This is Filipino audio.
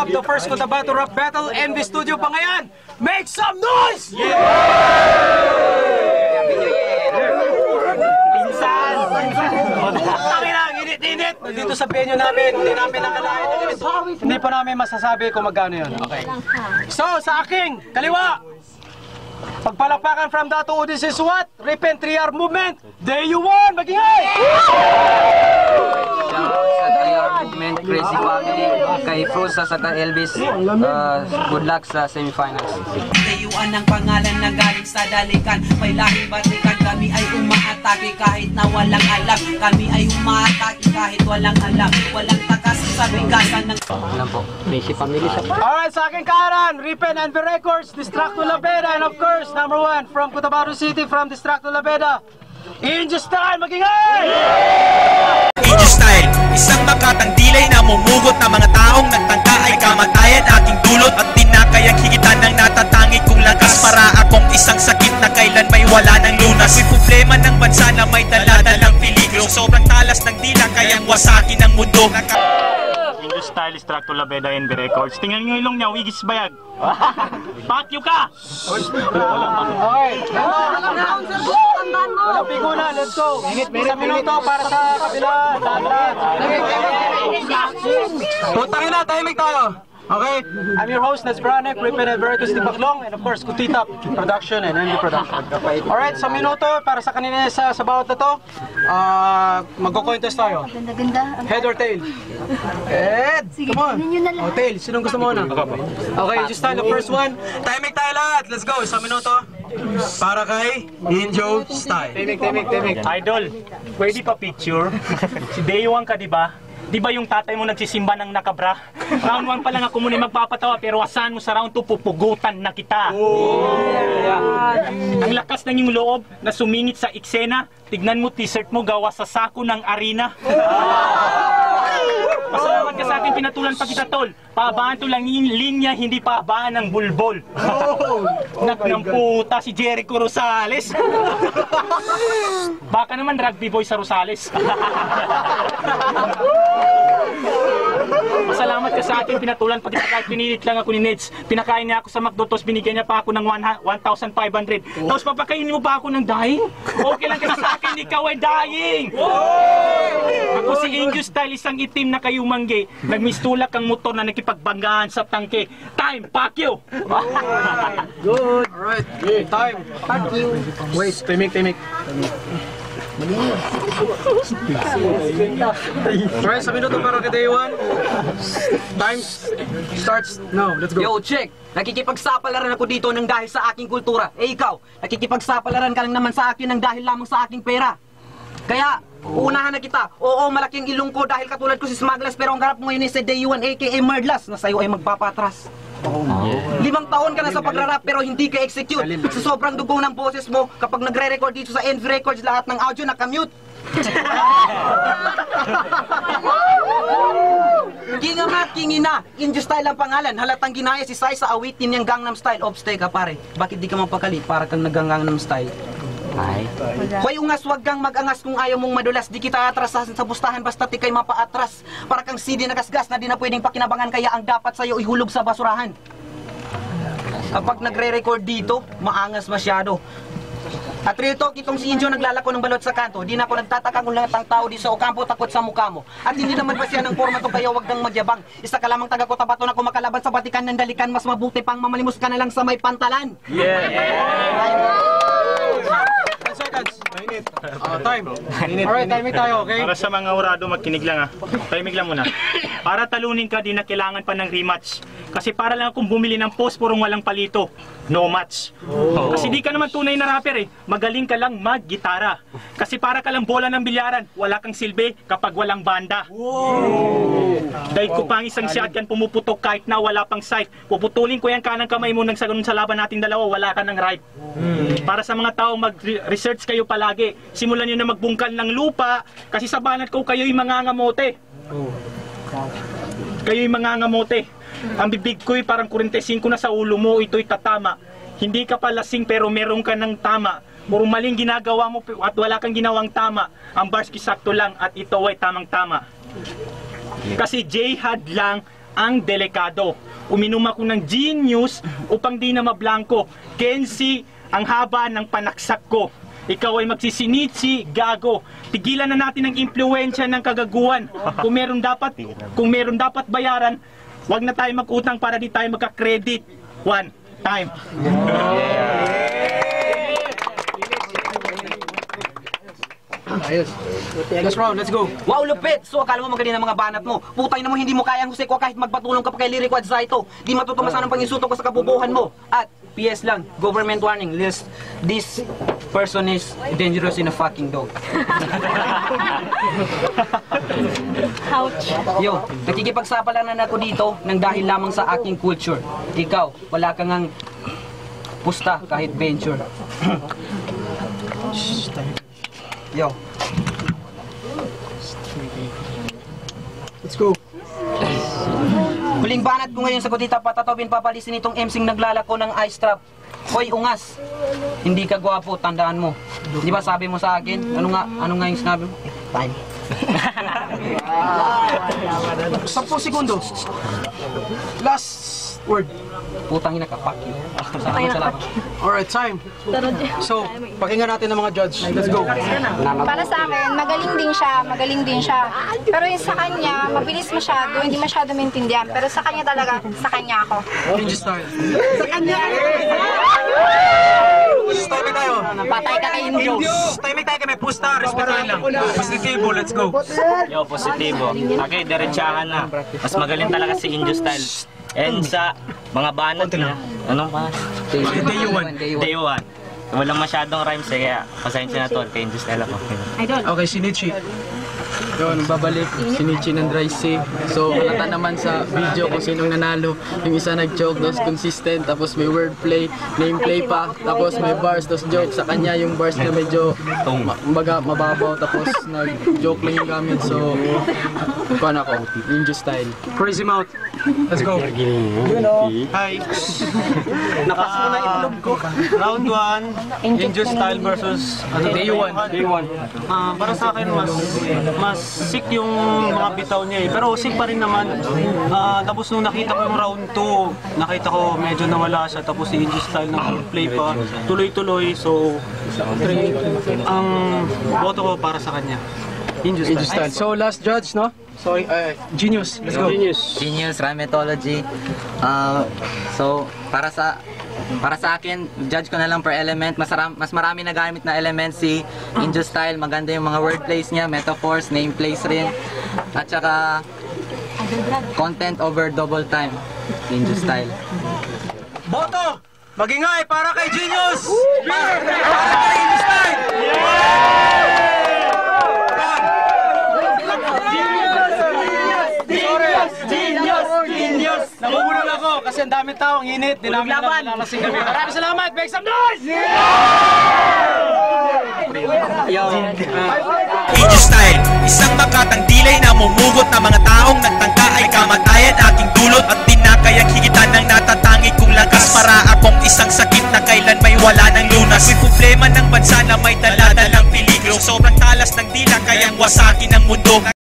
of the first Cotabato Rap Battle MV Studio Bangayan. Make some noise! Pinsan! Init-init! Dito sa venue namin, hindi namin nakalain. Hindi pa namin masasabi kung magkano yun. Okay. So, sa aking kaliwa, pagpalapakan from Dato, this is what? Rip and 3R movement. Day you won! Magingay! Movement, Crazy Family, kay Frusa sa Elvis, good luck sa semifinals. Dayuan ang pangalan na galing sa dalikan, may lahing batikan, kami ay umaatake kahit na walang alam. Kami ay umaatake kahit walang alam. Walang takas sa bigasan ng... Alam po, Crazy Family sa... Alright, sa aking karan, Ripen and the Records, Distracto Labeda, and of course, number 1 from Cotabato City, from Distracto Labeda, Injo Style, magingay! Injo Style, isang makatang dilay na mumugot na mga taong nagtangka ay kamatayan aking dulot at tinakayang higitan ng natatangi kong lakas para akong isang sakit na kailan may wala ng lunas. May problema ng bansa na may daladalang peligro, sobrang talas ng dila kayang wasakin ng mundo. Injo Style, Distracto Labeda and the Records. Tingnan nyo yung ilong niya, wigis bayag. Pakyo ka! Okay. Walang piguna, let's go. Isang minuto para sa kabila. Putangin na, timing tayo. Okay, I'm your host, Nats Branek, Ripen and Veritas Di Baclong, and of course, Kutitap Production and Envy Production. Alright, sa minuto, para sa kanina sa bawat na to, magko-contest tayo. Head or tail? Head! Come on! O, tail. Sinong gusto mo na? Okay, just tayo, the first one. Timing tayo lahat. Let's go, sa minuto. Para kay Injo Style. Timing. Idol, pwede pa picture? Si Dayuan ka, di ba? Di ba yung tatay mo nagsisimba ng nakabra? Round 1 pa lang ako muna magpapatawa, pero asahan mo sa round 2, pupugutan na kita. Ang lakas ng yung loob na sumingit sa eksena. Tignan mo, t-shirt mo gawa sa sako ng arena. Pasalamat ka sa akin, pinatulan pa kita, tol. Paabaan to lang yung linya, hindi paabaan ng bulbol. Nak ng puta, si Jericho Rosales. Baka naman rugby boy sa Rosales. Pasalamat ka sa akin, pinatulan pa kita kahit pinilit lang ako ni Neds. Pinakain niya ako sa McDo, tapos binigyan niya pa ako ng 1,500. Tapos papakainin mo pa ako ng dying? Okay lang kasi sa akin, ikaw ay dying! Ako si Injo Style, isang itim na kayumangge. Nagmistulak ang motor na nakipagbanggaan sa tangke. Time, Pakyo! Good! Alright, time. Thank you. Wait, timik. Alright, sa minuto para kay Dayuan. Time starts now. Let's go. Yo, check! Nakikipagsapalaran ako dito ng dahil sa aking kultura. Eh ikaw, nakikipagsapalaran ka lang naman sa akin ng dahil lamang sa aking pera. Kaya, uunahan na kita. Oo, malaking ilong ko dahil katulad ko si Smuggles, pero ang garap mo ngayon si Dayuan aka Merdlas na sa'yo ay magpapatras. 5 taon ka na sa pagrarap pero hindi ka execute. Sa sobrang dugo ng boses mo, kapag nagre-record dito sa Envy Records, lahat ng audio nakamute. King Amat, King Ina, Injo Style ang pangalan. Halatang ginaya si Sai sa awitin niyang Gangnam Style. Ops, teka pare, bakit di ka mapakali para kang nag-Gangnam Style? Ay. Hoy ungas, wag kang mag-angas kung ayaw mong madulas. Di kita atrasasin sa bustahan basta di kay mapaatras. Para kang CD na gasgas na di na pwedeng pakinabangan, kaya ang dapat sa'yo ihulog sa basurahan. Kapag nagre-record dito, maangas masyado. At real talk, itong si Injo naglalako ng balot sa kanto. Di na ako nagtataka kung lahat ng tao di sa Ocampo takot sa mukha mo. At hindi naman ba siya ng forma to, kaya wag kang magyabang. Isa ka lamang taga Cotabato na kumakalaban sa batikan ng dalikan. Mas mabuti pang mamalimos ka na lang sa may pantalan. Seconds. Time. Alright, timing tayo, okay? Para sa mga urado, magkinig lang Timing lang muna. Para talunin ka, di na kailangan pa ng rematch. Kasi para lang akong bumili ng posporong walang palito. No match. Kasi di ka naman tunay na rapper eh. Magaling ka lang mag-gitara. Kasi para ka lang bola ng bilyaran, wala kang silbi kapag walang banda. Dahil ko pang isang shotgun pumuputok kahit na wala pang sight. Puputulin ko yung kanang kamay mo nang sa laban nating dalawa, wala ka ng right. Para sa mga tao, mag-research kayo palagi. Simulan nyo na magbungkal ng lupa kasi sa banat ko kayo'y mangangamote. Kayo'y mangangamote. Ang bibig ko'y parang 45 na sa ulo mo, ito'y tatama. Hindi ka pa lasing pero meron ka ng tama. Puro maling ginagawa mo at wala kang ginawang tama. Ang bars sakto lang at ito ay tamang-tama. Kasi J-Had lang ang delikado. Uminom ako ng Genius upang di na mablangko. Kenzie, ang haba ng panaksak ko. Ikaw ay magsisinitsi, gago. Tigilan na natin ang impluwensya ng kagaguhan. Kung meron dapat bayaran, wag na tayo mag-utang para di tayo magka-credit. One time. Next round, let's go. Wow, lupit! So, akala mo magaling ang mga banat mo. Putay na mo, hindi mo kayang husay ko kahit magpatulong ka pa kay Lyrico at Zaito. Di matutumasan ang panginsulto ko sa kabubuhan mo. At, PS lang, government warning, list, this person is dangerous in a fucking dog. Ouch. Yo, nakikipagsapalaran na ako dito nang dahil lamang sa aking culture. Ikaw, wala kang ang pusta kahit venture. Yo. Let's go. Huling banat ko ngayon sa Gudita Patatobin, papalisin itong MCing naglalako ng ice trap. Hoy, ungas. Hindi ka gwapo, tandaan mo. Di ba sabi mo sa akin? Ano nga yung sinabi mo? Time. 10 segundo. Last word. Putang ina ka, fuck you. Salamat. Alright, time. So, pakinggan natin ng mga judge. Let's go. Para sa akin, magaling din siya. Pero yung sa kanya, mabilis masyado, hindi masyado maintindihan. Pero sa kanya talaga, sa kanya ako. Ninja style. Sa kanya! Time tayo. Patay ka kay Indios. Time tayo kami. Pusta, respetuhin lang. Positibo, let's go. Yo, positibo. Okay, diretsahan na. Mas magaling talaga si Indio Style. And sa mga banat niya, anong pa? Day 1. Walang masyadong rhymes eh, kaya pasensya na to kay Indio Style ako. Okay, Shinichi. Yun, babalik, Shinichi ng Dry C. So, halata naman sa video kung sinong nanalo. Yung isa nag-joke, tapos consistent, tapos may wordplay, nameplay pa, tapos may bars, tapos joke. Sa kanya yung bars na medyo mababaw, tapos nag-joke lang yung gamit. So, kuhan ako, Ninja Style. Crazy Mouth. Let's go. Hi. Napas mo na itlog ko. Round 1, Ninja Style versus Day 1. para sa akin mas sick yung mga bitaw niya eh. Pero sick pa rin naman. Tapos nung nakita ko yung round 2, nakita ko medyo nawala siya. Tapos si Ninja Style ng play pa. Tuloy-tuloy. So, ang boto ko para sa kanya. Ninja Style. So, last judge, no? Sorry, Genius. Let's go. Genius, Rhymetology. So, para sa akin, judge ko na lang per element. Mas marami na gamit na element si Indio Style. Maganda yung mga wordplays niya, metaphors, nameplays rin. At saka, content over double time. Indio Style. Boto! Magingay para kay Genius! Para kay Indio Style! Genius! Namumulol ako kasi ang daming tao, ang init. Di namin nalalasing kami. Maraming salamat! Make some noise! Indio Style, isang makatang dilay na mumugot na mga taong nagtangka ay kamatayan aking dulot at tinakayang higitan ng natatangi kong lakas para akong isang sakit na kailan may wala ng lunas. May problema ng bansa na may dala-dalang peligro, sobrang talas ng dila kayang wasakin ang mundo.